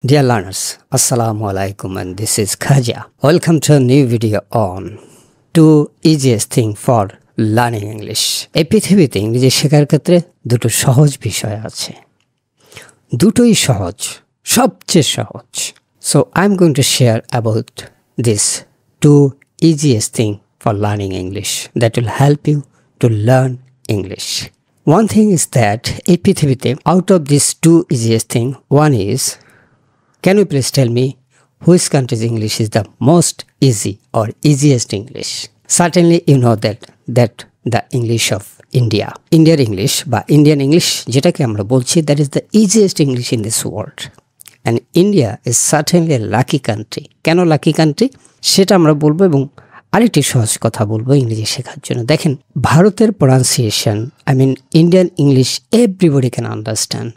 Dear learners, Assalamu alaikum and this is Khaja. Welcome to a new video on 2 easiest thing for learning English. এই পৃথিবীতে ইংরেজি শেখার ক্ষেত্রে দুটো সহজ বিষয় আছে। দুটোই সহজ, সবচেয়ে সহজ। So I'm going to share about this 2 easiest thing for learning English that will help you to learn English. One thing is that এই পৃথিবীতে out of these 2 easiest thing, one is, can you please tell me which country's English is the most easy or easiest English? Certainly you know that the English of India. Indian English বা Indian English যেটাকে আমরা বলছি, that is the easiest English in this world. And India is certainly a lucky country. কেন lucky country? সেটা আমরা বলবো এবং আরেকটি সহজ কথা বলবো ইংরেজি শেখার জন্য। দেখেন, ভারতের pronunciation, I mean Indian English everybody can understand.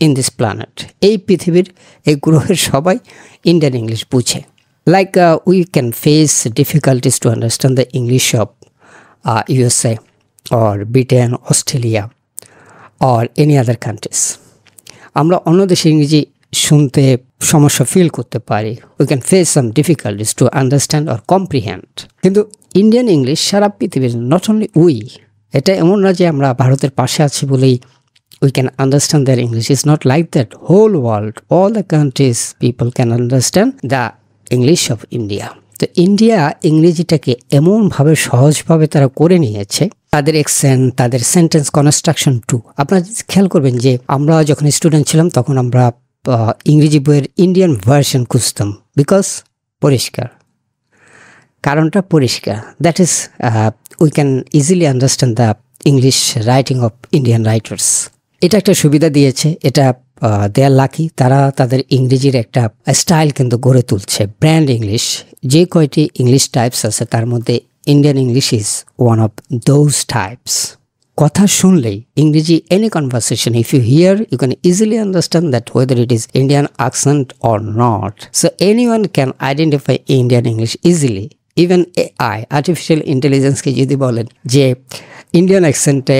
In this planet, এই পৃথিবীর এই গ্রহের সবাই ইন্ডিয়ান ইংলিশ বুঝে। Like we can face difficulties to understand the English of USA or Britain, Australia or any other countries. আমরা অন্য দেশের ইংরেজি শুনতে সমস্যা ফিল করতে পারি। We can face some difficulties to understand or comprehend. কিন্তু ইন্ডিয়ান ইংলিশ সারা পৃথিবীর, নট অনলি উই, এটা এমন না যে আমরা ভারতের পাশে আছি বলেই we can understand their English. It's not like that. Whole world, all the countries, people can understand the English of India. তো ইন্ডিয়া ইংরেজিটাকে এমনভাবে সহজভাবে তারা করে নিয়েছে, তাদের অ্যাকসেন্ট, তাদের সেন্টেন্স কনস্ট্রাকশন টু। আপনারা খেয়াল করবেন যে আমরা যখন স্টুডেন্ট ছিলাম তখন আমরা ইংরেজি বইয়ের ইন্ডিয়ান ভার্সন খুঁজতাম, বিকজ পরিষ্কার, কারণটা পরিষ্কার। That is we can easily understand the English writing of Indian writers. এটা একটা সুবিধা দিয়েছে, এটা দেয়ার লাকি। তারা তাদের ইংরেজির একটা স্টাইল কিন্তু গড়ে তুলছে, ব্র্যান্ড ইংলিশ। যে কয়টি ইংলিশ টাইপস আছে তার মধ্যে Indian English is one of those types. কথা শুনলেই ইংরেজি, any conversation, if you hear you can easily understand that whether it is Indian accent or not. So anyone can identify Indian English easily. Even AI, artificial ইন্টেলিজেন্সকে যদি বলেন যে Indian অ্যাকসেন্টে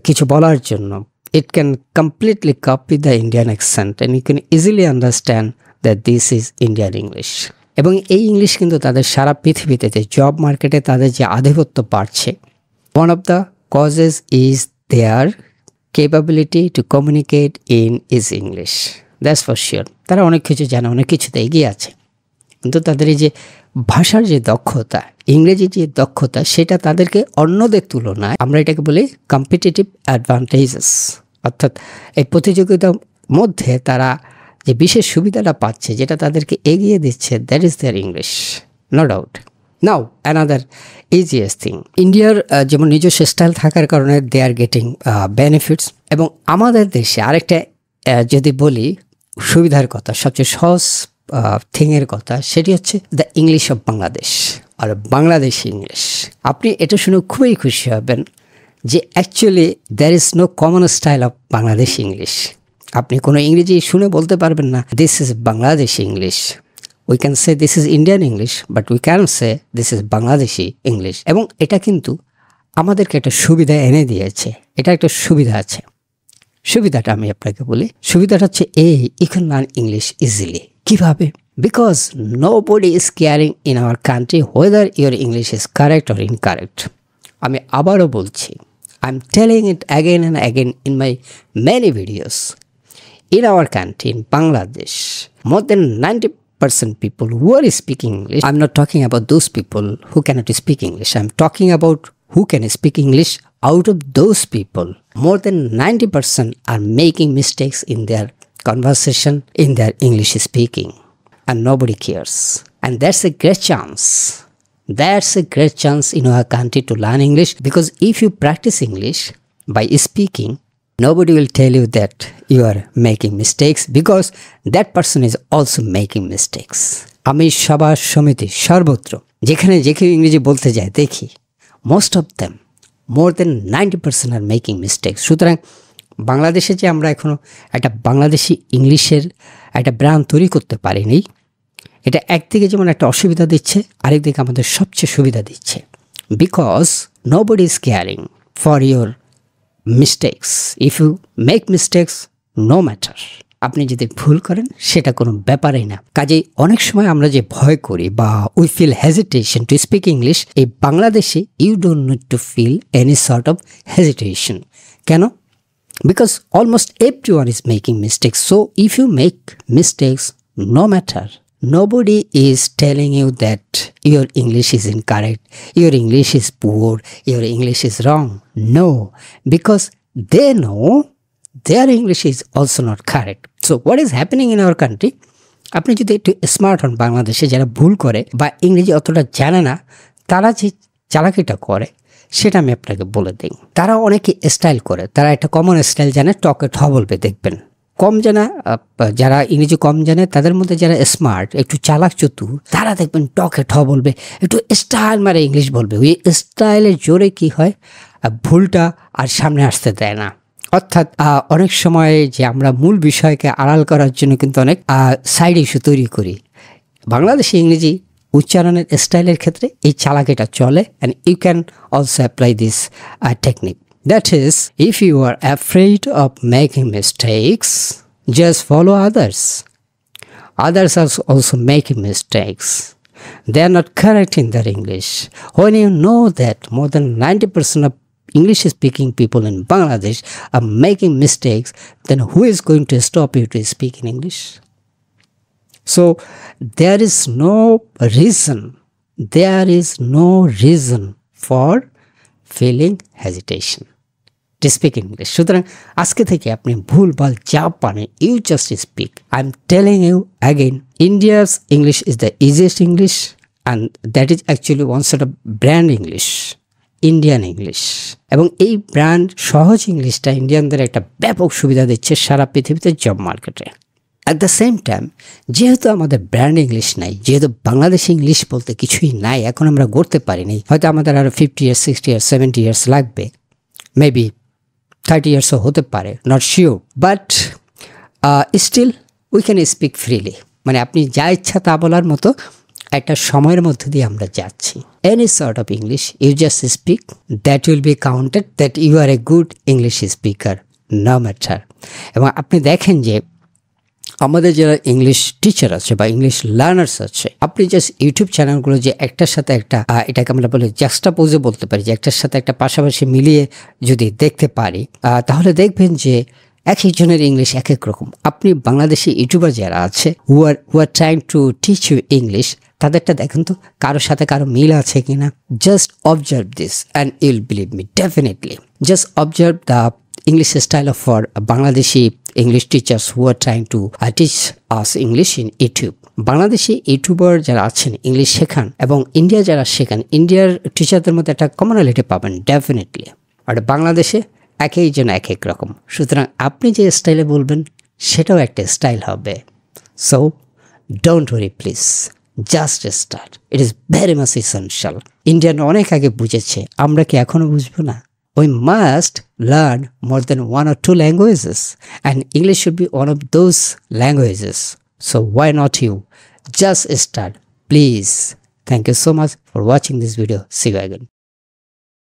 কিছু বলার জন্য, it can completely copy the Indian accent and you can easily understand that this is Indian English. এবং এই English কিন্তু তাদের সারা পৃথিবীতে জব মার্কেটে তাদের যে আধিপত্য বাড়ছে, one of the causes is their capability to communicate in is English. That's for sure. তারা অনেক কিছু জানে, অনেক কিছুতে এগিয়ে আছে, কিন্তু তাদের এই যে ভাষার যে দক্ষতা, ইংরেজি যে দক্ষতা, সেটা তাদেরকে অন্যদের তুলনায়, আমরা এটাকে বলি কম্পিটিটিভ অ্যাডভান্টেজেস, অর্থাৎ এই প্রতিযোগিতার মধ্যে তারা যে বিশেষ সুবিধাটা পাচ্ছে, যেটা তাদেরকে এগিয়ে দিচ্ছে, that is their English, no doubt. Now another easiest thing, ইন্ডিয়ার যেমন নিজস্ব স্টাইল থাকার কারণে দে আর গেটিং বেনিফিটস। এবং আমাদের দেশে আরেকটা যদি বলি সুবিধার কথা, সবচেয়ে সহজ থিংয়ের কথা, সেটি হচ্ছে দ্য ইংলিশ অফ বাংলাদেশ আর বাংলাদেশি ইংলিশ। আপনি এটা শুনে খুবই খুশি হবেন যে actually there is no common style of Bangladeshi English. আপনি কোনো ইংরেজি শুনে বলতে পারবেন না this is Bangladeshi English. We can say this is Indian English, but we can say this is Bangladeshi English. এবং এটা কিন্তু আমাদেরকে একটা সুবিধা এনে দিয়েছে, এটা একটা সুবিধা আছে। সুবিধাটা আমি আপনাকে বলি, সুবিধাটা হচ্ছে you can learn English easily. কিভাবে? Because nobody is caring in our country whether your English is correct or incorrect. আমি আবারও বলছি, I am telling it again and again in my many videos. In our country, in Bangladesh, more than 90% people who are speaking English, I'm not talking about those people who cannot speak English, I'm talking about who can speak English. Out of those people, more than 90% are making mistakes in their conversation, in their English speaking, and nobody cares. And that's a great chance. That's a great chance in our country to learn English, because if you practice English by speaking, nobody will tell you that you are making mistakes, because that person is also making mistakes. আমি সভা সমিতি সর্বত্র যেখানে যে কেউ ইংরেজি বলতে যায় দেখি, most of them, more than 90% are making mistakes. সুতরাং বাংলাদেশে যে আমরা এখনও একটা বাংলাদেশি ইংলিশের একটা ব্র্যান্ড তৈরি করতে পারিনি, এটা একদিকে যেমন একটা অসুবিধা দিচ্ছে, আরেকদিকে আমাদের সবচেয়ে সুবিধা দিচ্ছে, because nobody is caring for your mistakes. If you make mistakes, no matter. আপনি যদি ভুল করেন সেটা কোনো ব্যাপারই না। কাজেই অনেক সময় আমরা যে ভয় করি বা we feel hesitation to speak English, এই বাংলাদেশে you don't need to feel any sort of hesitation. কেন? Because almost everyone is making mistakes. So if you make mistakes, no matter, nobody is telling you that your English is incorrect, your English is poor, your English is wrong. No, because they know their English is also not correct. So what is happening in our country? আপনি যদি একটু smart হন, বাংলাদেশে যারা ভুল করে বা ইংরেজি অতটা জানে না, তারা যে চালাকিটা করে সেটা আমি আপনাকে বলে দিই। তারা অনেকে স্টাইল করে, তারা একটা কমন স্টাইল জানে, টকে ঠ বলবে। দেখবেন কম জানা, যারা ইংরেজি কম জানে তাদের মধ্যে যারা স্মার্ট, একটু চালাক চতুর, তারা দেখবেন টকে ঠ বলবে, একটু স্টাইল মারে ইংলিশ বলবে। ওই স্টাইলের জোরে কি হয়, ভুলটা আর সামনে আসতে দেয় না। অর্থাৎ অনেক সময় যে আমরা মূল বিষয়কে আড়াল করার জন্য কিন্তু অনেক সাইড ইস্যু তৈরি করি। বাংলাদেশি ইংরেজি উচ্চারণের স্টাইলের ক্ষেত্রে এই চালাকিটা চলে, and you can also apply this technique. That is, if you are afraid of making mistakes, just follow others. Others are also making mistakes. They are not correct in their English. When you know that more than 90% of English-speaking people in Bangladesh are making mistakes, then who is going to stop you to speak in English? So there is no reason for feeling hesitation to speak English. সুতরাং আজকে থেকে আপনি ভুলভাল যা পারেন, you just speak. I'm telling you again, India's English is the easiest English, and that is actually one sort of brand English, Indian English. এবং এই brand সহজ ইংলিশটা ইন্ডিয়ানদের একটা ব্যাপক সুবিধা দিচ্ছে সারা পৃথিবীতে জব মার্কেটে। অ্যাট দ্য সেম টাইম, যেহেতু আমাদের ব্র্যান্ড ইংলিশ নাই, যেহেতু বাংলাদেশি ইংলিশ বলতে কিছুই নাই, এখন আমরা গড়তে পারিনি, হয়তো আমাদের আরও 50 years, 60 years, 70 years লাগবে, মেবি 30 yearsও হতে পারে, not sure, but still we can speak freely. মানে আপনি যা ইচ্ছা তা বলার মতো একটা সময়ের মধ্যে দিয়ে আমরা যাচ্ছি। Any sort of English you just speak, that will be counted that you are a good English speaker, no matter. এবং আপনি দেখেন যে আমাদের যারা ইংলিশ টিচার আছে বা ইংলিশ লার্নার্স আছে, আপনি জাস্ট ইউটিউব চ্যানেলগুলো যে একটার সাথে একটা, এটাকে আমরা বলে জাক্সটাপোজে বলতে পারি, যে একটার সাথে একটা পাশাপাশি মিলিয়ে যদি দেখতে পারি, তাহলে দেখবেন যে এক একজনের ইংলিশ এক এক রকম। আপনি বাংলাদেশি ইউটিউবার যারা আছে who are trying to teach you English, তাদেরটা দেখেন তো কারোর সাথে কারো মিল আছে কিনা। Just observe this and you'll believe me, definitely just observe the English style of for Bangladeshi English teachers who are trying to teach us English in YouTube. Bangladeshi YouTuber যারা আছেন ইংলিশ শেখান এবং ইন্ডিয়া যারা শেখান, ইন্ডিয়ার টিচারদের মধ্যে একটা কমনালিটি পাবেন ডেফিনেটলি। আর বাংলাদেশে একই জন এক এক রকম, সুতরাং আপনি যে স্টাইলে বলবেন সেটাও একটা স্টাইল হবে। So don't worry please, just start, it is very much essential. Indian অনেক আগে বুঝেছে, আমরা কি এখনো বুঝবো না? We must learn more than 1 or 2 languages, and English should be one of those languages. So why not you? Just start, please. Thank you so much for watching this video. See you again.